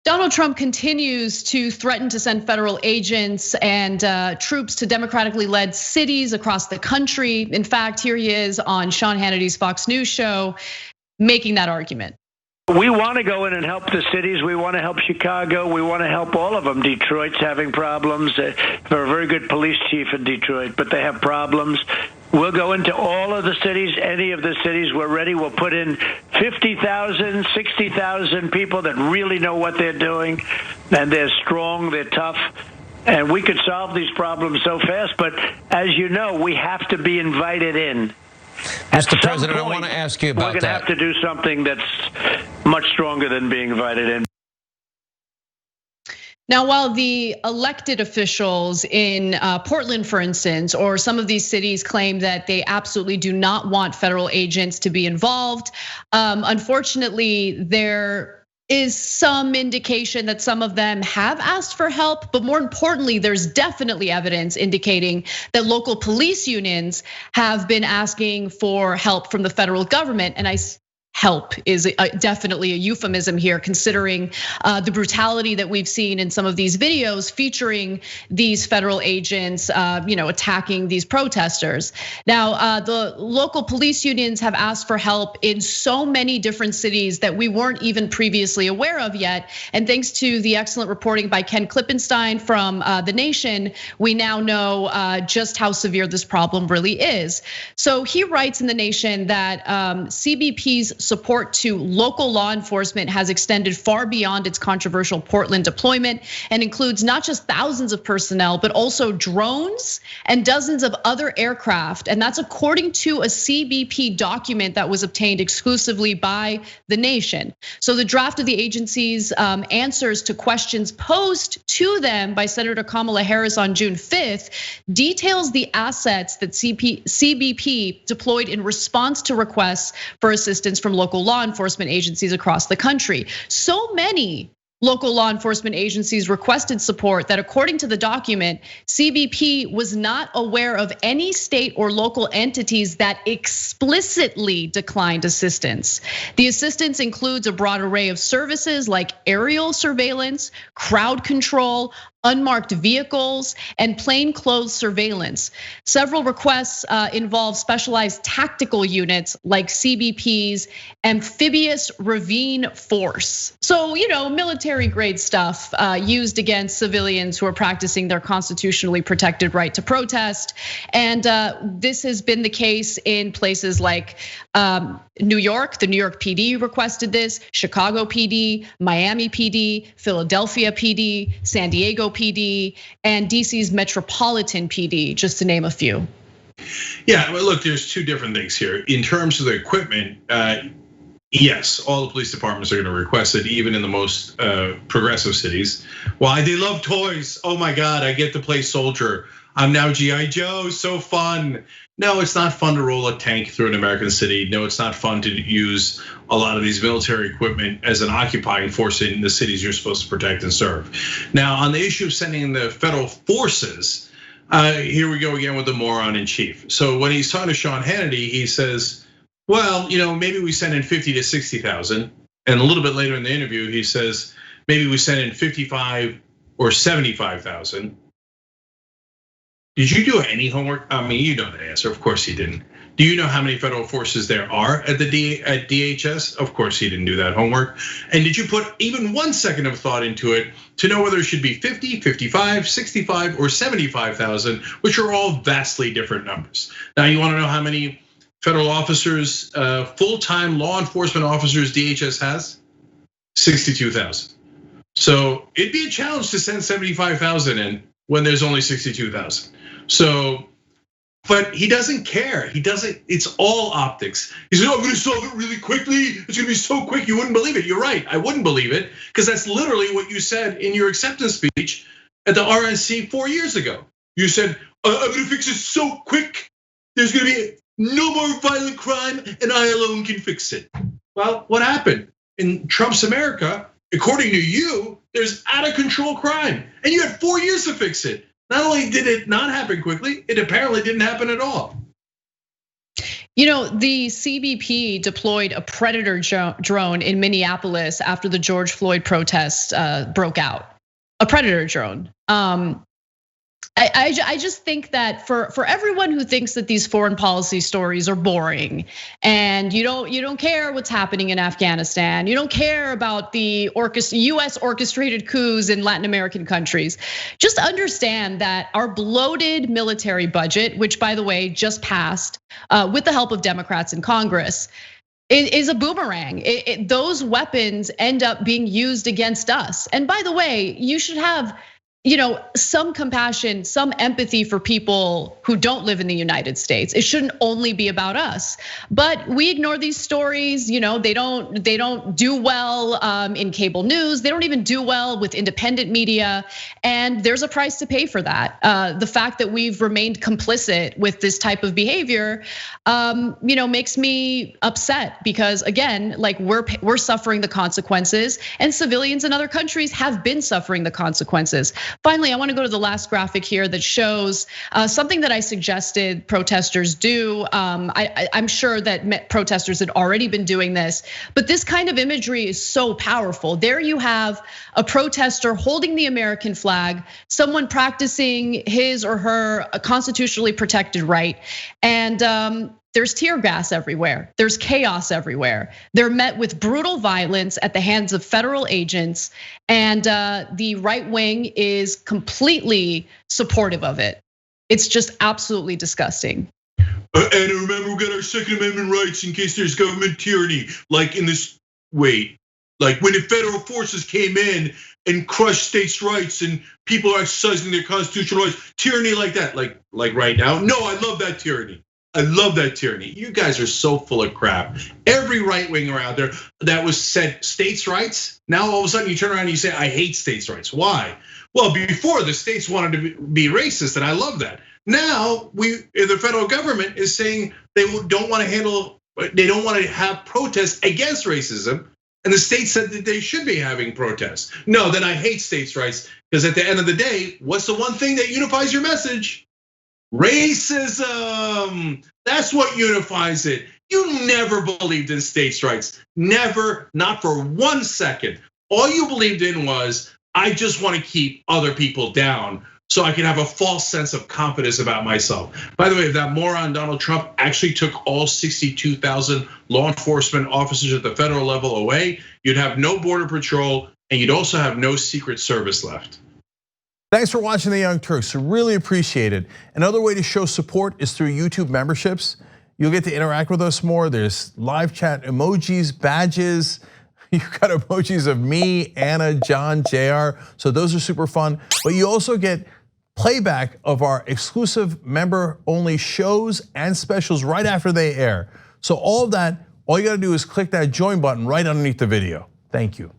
Donald Trump continues to threaten to send federal agents and troops to democratically led cities across the country. In fact, here he is on Sean Hannity's Fox News show making that argument. We want to go in and help the cities. We want to help Chicago. We want to help all of them. Detroit's having problems. They're a very good police chief in Detroit, but they have problems. We'll go into all of the cities, any of the cities. We're ready. We'll put in 50,000, 60,000 people that really know what they're doing, and they're strong, they're tough, and we could solve these problems so fast. But as you know, we have to be invited in. Mr. President, I want to ask you about that. We're going to have to do something that's much stronger than being invited in. Now, while the elected officials in Portland, for instance, or some of these cities claim that they absolutely do not want federal agents to be involved, unfortunately, there is some indication that some of them have asked for help, but more importantly, there's definitely evidence indicating that local police unions have been asking for help from the federal government. And help is definitely a euphemism here, considering the brutality that we've seen in some of these videos featuring these federal agents, attacking these protesters. Now, the local police unions have asked for help in so many different cities that we weren't even previously aware of yet. And thanks to the excellent reporting by Ken Klippenstein from The Nation, we now know just how severe this problem really is. So he writes in The Nation that CBP's support to local law enforcement has extended far beyond its controversial Portland deployment and includes not just thousands of personnel, but also drones and dozens of other aircraft. And that's according to a CBP document that was obtained exclusively by The Nation. So the draft of the agency's answers to questions posed to them by Senator Kamala Harris on June 5th details the assets that CBP deployed in response to requests for assistance from local law enforcement agencies across the country. So many local law enforcement agencies requested support that, according to the document, CBP was not aware of any state or local entities that explicitly declined assistance. The assistance includes a broad array of services like aerial surveillance, crowd control, unmarked vehicles, and plainclothes surveillance. Several requests involve specialized tactical units like CBP's amphibious ravine force. So, military grade stuff used against civilians who are practicing their constitutionally protected right to protest. And this has been the case in places like New York. The New York PD requested this, Chicago PD, Miami PD, Philadelphia PD, San Diego PD, and DC's Metropolitan PD, just to name a few. Yeah, well, look, there's two different things here. In terms of the equipment, yes, all the police departments are going to request it, even in the most progressive cities. Why? They love toys. Oh my God, I get to play soldier. I'm now G.I. Joe, so fun. No, it's not fun to roll a tank through an American city. No, it's not fun to use a lot of these military equipment as an occupying force in the cities you're supposed to protect and serve. Now, on the issue of sending in the federal forces, here we go again with the moron in chief. So when he's talking to Sean Hannity, he says, well, maybe we send in 50 to 60,000. And a little bit later in the interview, he says, maybe we send in 55 or 75,000. Did you do any homework? I mean, you know the answer. Of course he didn't. Do you know how many federal forces there are at DHS? Of course he didn't do that homework. And did you put even 1 second of thought into it to know whether it should be 50, 55, 65, or 75,000, which are all vastly different numbers. Now you want to know how many federal officers, full-time law enforcement officers DHS has? 62,000. So it'd be a challenge to send 75,000 in when there's only 62,000. So, but he doesn't care. He doesn't, it's all optics. He said, I'm gonna solve it really quickly. It's gonna be so quick, you wouldn't believe it. You're right, I wouldn't believe it, because that's literally what you said in your acceptance speech at the RNC 4 years ago. You said, I'm gonna fix it so quick. There's gonna be no more violent crime and I alone can fix it. Well, what happened? In Trump's America, according to you, there's out of control crime. And you had 4 years to fix it. Not only did it not happen quickly, it apparently didn't happen at all. You know, the CBP deployed a Predator drone in Minneapolis after the George Floyd protests broke out. A Predator drone. I just think that for everyone who thinks that these foreign policy stories are boring, and you don't care what's happening in Afghanistan, you don't care about the US orchestrated coups in Latin American countries, just understand that our bloated military budget, which by the way just passed with the help of Democrats in Congress, is a boomerang. Those weapons end up being used against us. And by the way, you should have some compassion, some empathy for people who don't live in the United States. It shouldn't only be about us. But we ignore these stories. They don't do well in cable news. They don't even do well with independent media. And there's a price to pay for that. The fact that we've remained complicit with this type of behavior, makes me upset because again, like we're suffering the consequences, and civilians in other countries have been suffering the consequences. Finally, I want to go to the last graphic here that shows something that I suggested protesters do. I'm sure that protesters had already been doing this, but this kind of imagery is so powerful. There you have a protester holding the American flag, someone practicing his or her constitutionally protected right, and there's tear gas everywhere. There's chaos everywhere. They're met with brutal violence at the hands of federal agents, and the right wing is completely supportive of it. It's just absolutely disgusting. And remember, we got our Second Amendment rights in case there's government tyranny. Like in this, like when the federal forces came in and crushed states' rights and people are exercising their constitutional rights, tyranny like that, like right now. No, I love that tyranny. I love that tyranny. You guys are so full of crap. Every right winger out there that was said states' rights, now all of a sudden you turn around and you say, I hate states' rights. Why? Well, before the states wanted to be racist, and I love that. Now the federal government is saying they don't want to have protests against racism, and the state said that they should be having protests. No, then I hate states' rights, because at the end of the day, what's the one thing that unifies your message? Racism. That's what unifies it. You never believed in states' rights. Never, not for 1 second. All you believed in was, I just want to keep other people down so I can have a false sense of confidence about myself. By the way, if that moron Donald Trump actually took all 62,000 law enforcement officers at the federal level away, you'd have no border patrol and you'd also have no Secret Service left. Thanks for watching the Young Turks, really appreciate it. Another way to show support is through YouTube memberships. You'll get to interact with us more. There's live chat emojis, badges. You've got emojis of me, Anna, John, JR. So those are super fun. But you also get playback of our exclusive member-only shows and specials right after they air. So all of that, all you gotta do is click that join button right underneath the video. Thank you.